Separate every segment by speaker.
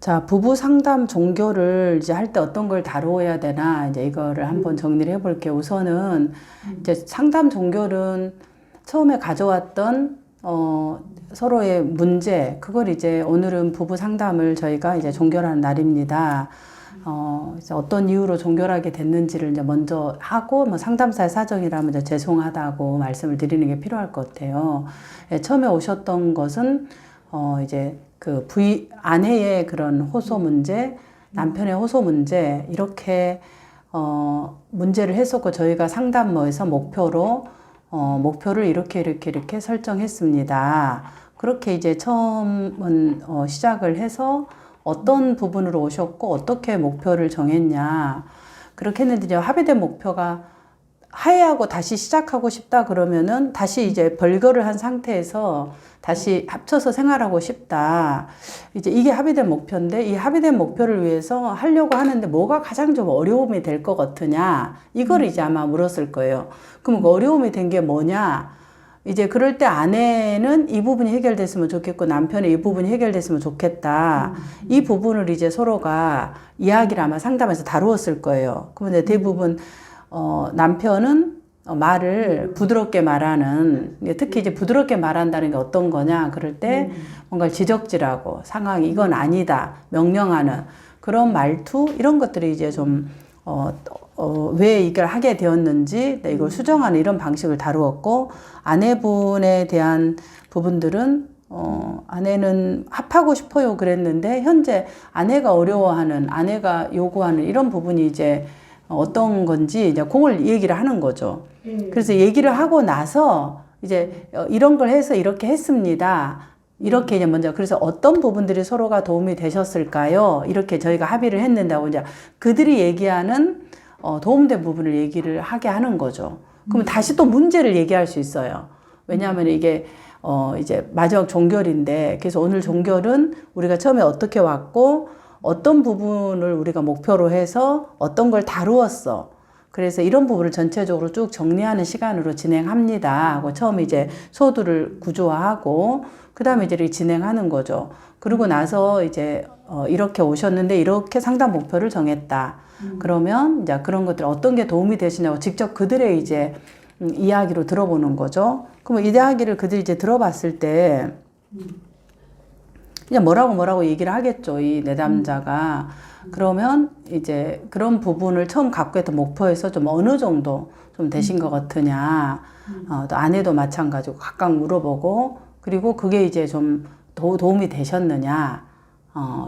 Speaker 1: 자, 부부 상담 종교를 이제 할 때 어떤 걸 다루어야 되나, 이제 이거를 한번 정리를 해볼게요. 우선은, 이제 상담 종교는 처음에 가져왔던, 서로의 문제, 그걸 이제 오늘은 부부 상담을 저희가 이제 종결하는 날입니다. 이제 어떤 이유로 종결하게 됐는지를 이제 먼저 하고, 뭐 상담사의 사정이라면 이제 죄송하다고 말씀을 드리는 게 필요할 것 같아요. 예, 처음에 오셨던 것은, 이제 아내의 그런 호소 문제, 남편의 호소 문제, 이렇게, 문제를 했었고, 저희가 상담모에서 목표를 이렇게 설정했습니다. 그렇게 이제 처음은, 시작을 해서 어떤 부분으로 오셨고, 어떻게 목표를 정했냐. 그렇게 했는데, 이제 합의된 목표가 화해하고 다시 시작하고 싶다 그러면은 다시 이제 벌거를 한 상태에서 다시 합쳐서 생활하고 싶다. 이제 이게 합의된 목표인데 이 합의된 목표를 위해서 하려고 하는데 뭐가 가장 좀 어려움이 될 것 같으냐. 이걸 이제 아마 물었을 거예요. 그럼 그 어려움이 된 게 뭐냐. 이제 그럴 때 아내는 이 부분이 해결됐으면 좋겠고 남편은 이 부분이 해결됐으면 좋겠다. 이 부분을 이제 서로가 이야기를 아마 상담에서 다루었을 거예요. 그러면 대부분 남편은 말을 부드럽게 말하는, 특히 이제 부드럽게 말한다는 게 어떤 거냐, 그럴 때 뭔가 지적질하고 상황이 이건 아니다, 명령하는 그런 말투, 이런 것들이 이제 좀, 왜 이걸 하게 되었는지, 이걸 수정하는 이런 방식을 다루었고, 아내분에 대한 부분들은 아내는 합하고 싶어요 그랬는데, 현재 아내가 어려워하는, 아내가 요구하는 이런 부분이 이제 어떤 건지 이제 그걸 얘기를 하는 거죠. 그래서 얘기를 하고 나서 이제 이런 걸 해서 이렇게 했습니다. 이렇게 이제 먼저 그래서 어떤 부분들이 서로가 도움이 되셨을까요? 이렇게 저희가 합의를 했는다고 이제 그들이 얘기하는 도움된 부분을 얘기를 하게 하는 거죠. 그러면 다시 또 문제를 얘기할 수 있어요. 왜냐하면 이게 이제 마지막 종결인데 그래서 오늘 종결은 우리가 처음에 어떻게 왔고 어떤 부분을 우리가 목표로 해서 어떤 걸 다루었어. 그래서 이런 부분을 전체적으로 쭉 정리하는 시간으로 진행합니다. 하고 처음에 이제 소두를 구조화하고 그 다음에 이제 진행하는 거죠. 그러고 나서 이제 이렇게 오셨는데 이렇게 상담 목표를 정했다. 그러면 이제 그런 것들 어떤 게 도움이 되시냐고 직접 그들의 이제 이야기로 들어보는 거죠. 그러면 이 이야기를 그들이 이제 들어봤을 때 그냥 뭐라고 얘기를 하겠죠. 이 내담자가. 그러면 이제 그런 부분을 처음 갖고 있던 목표에서 좀 어느 정도 좀 되신 것 같으냐. 또 아내도 마찬가지고 각각 물어보고 그리고 그게 이제 좀 도움이 되셨느냐.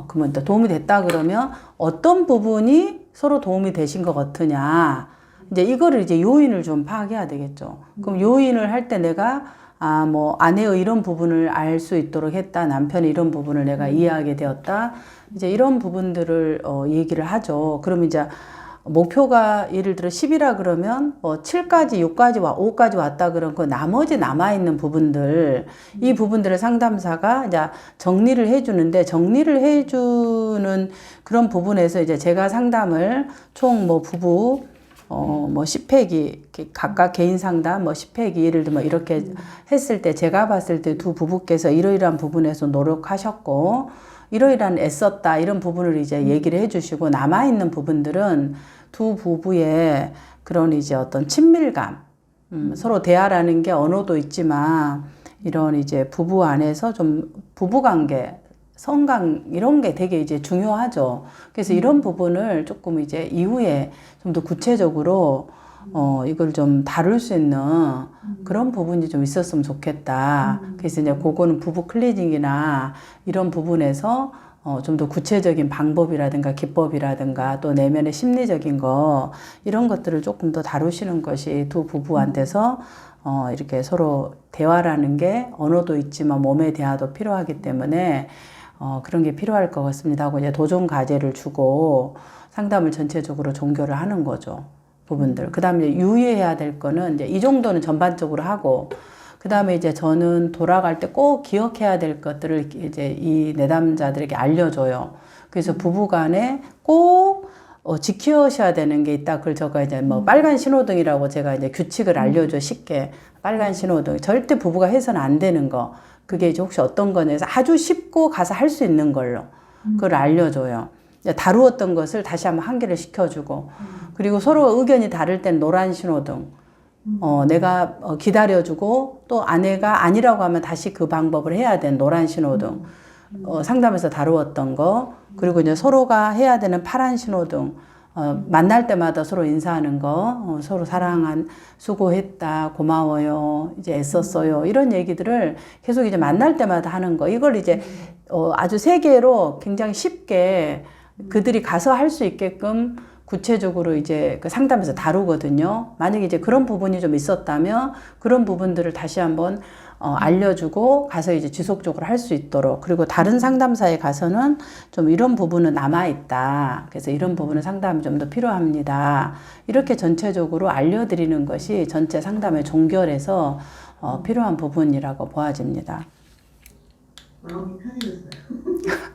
Speaker 1: 그러면 또 도움이 됐다 그러면 어떤 부분이 서로 도움이 되신 것 같으냐. 이제 이거를 이제 요인을 좀 파악해야 되겠죠. 그럼 요인을 할 때 내가 뭐, 아내의 이런 부분을 알 수 있도록 했다. 남편의 이런 부분을 내가 이해하게 되었다. 이제 이런 부분들을, 얘기를 하죠. 그럼 이제 목표가 예를 들어 10이라 그러면 7까지, 6까지, 5까지 왔다 그러면 그 나머지 남아있는 부분들, 이 부분들을 상담사가 이제 정리를 해주는데 정리를 해주는 그런 부분에서 이제 제가 상담을 총 뭐 부부, 뭐 10회기, 각각 개인 상담, 뭐 10회기, 예를 들면 이렇게 했을 때, 제가 봤을 때 두 부부께서 이러이러한 부분에서 노력하셨고, 이러이러한 애썼다, 이런 부분을 이제 얘기를 해주시고, 남아있는 부분들은 두 부부의 그런 이제 어떤 친밀감, 서로 대화라는 게 언어도 있지만, 이런 이제 부부 안에서 좀 부부관계, 성강 이런 게 되게 이제 중요하죠. 그래서 이런 부분을 조금 이제 이후에 좀 더 구체적으로 이걸 좀 다룰 수 있는 그런 부분이 좀 있었으면 좋겠다. 그래서 이제 그거는 부부 클리닉이나 이런 부분에서 좀 더 구체적인 방법이라든가 기법이라든가 또 내면의 심리적인 거 이런 것들을 조금 더 다루시는 것이 두 부부한테서 이렇게 서로 대화라는 게 언어도 있지만 몸의 대화도 필요하기 때문에 그런 게 필요할 것 같습니다 하고 이제 도전 과제를 주고 상담을 전체적으로 종결을 하는 거죠. 부분들. 그 다음에 유의해야 될 거는 이제 이 정도는 전반적으로 하고 그 다음에 이제 저는 돌아갈 때 꼭 기억해야 될 것들을 이제 이 내담자들에게 알려줘요. 그래서 부부 간에 꼭 지키셔야 되는 게 있다. 그걸 제가 이제 뭐 빨간 신호등이라고 제가 이제 규칙을 알려줘 쉽게. 빨간 신호등. 절대 부부가 해서는 안 되는 거. 그게 이제 혹시 어떤 거냐 해서 아주 쉽고 가서 할 수 있는 걸로. 그걸 알려줘요. 다루었던 것을 다시 한번 환기를 시켜주고, 그리고 서로 의견이 다를 땐 노란 신호등. 내가 기다려주고 또 아내가 아니라고 하면 다시 그 방법을 해야 되는 노란 신호등. 상담에서 다루었던 거, 그리고 이제 서로가 해야 되는 파란 신호등. 만날 때마다 서로 인사하는 거, 서로 수고했다, 고마워요, 이제 애썼어요. 이런 얘기들을 계속 이제 만날 때마다 하는 거. 이걸 이제 아주 세계로 굉장히 쉽게 그들이 가서 할 수 있게끔 구체적으로 이제 그 상담에서 다루거든요. 만약에 이제 그런 부분이 좀 있었다면 그런 부분들을 다시 한번 알려주고 가서 이제 지속적으로 할 수 있도록, 그리고 다른 상담사에 가서는 좀 이런 부분은 남아있다. 그래서 이런 부분은 상담이 좀 더 필요합니다. 이렇게 전체적으로 알려드리는 것이 전체 상담의 종결에서 필요한 부분이라고 보아집니다.
Speaker 2: 마음이 편해졌어요.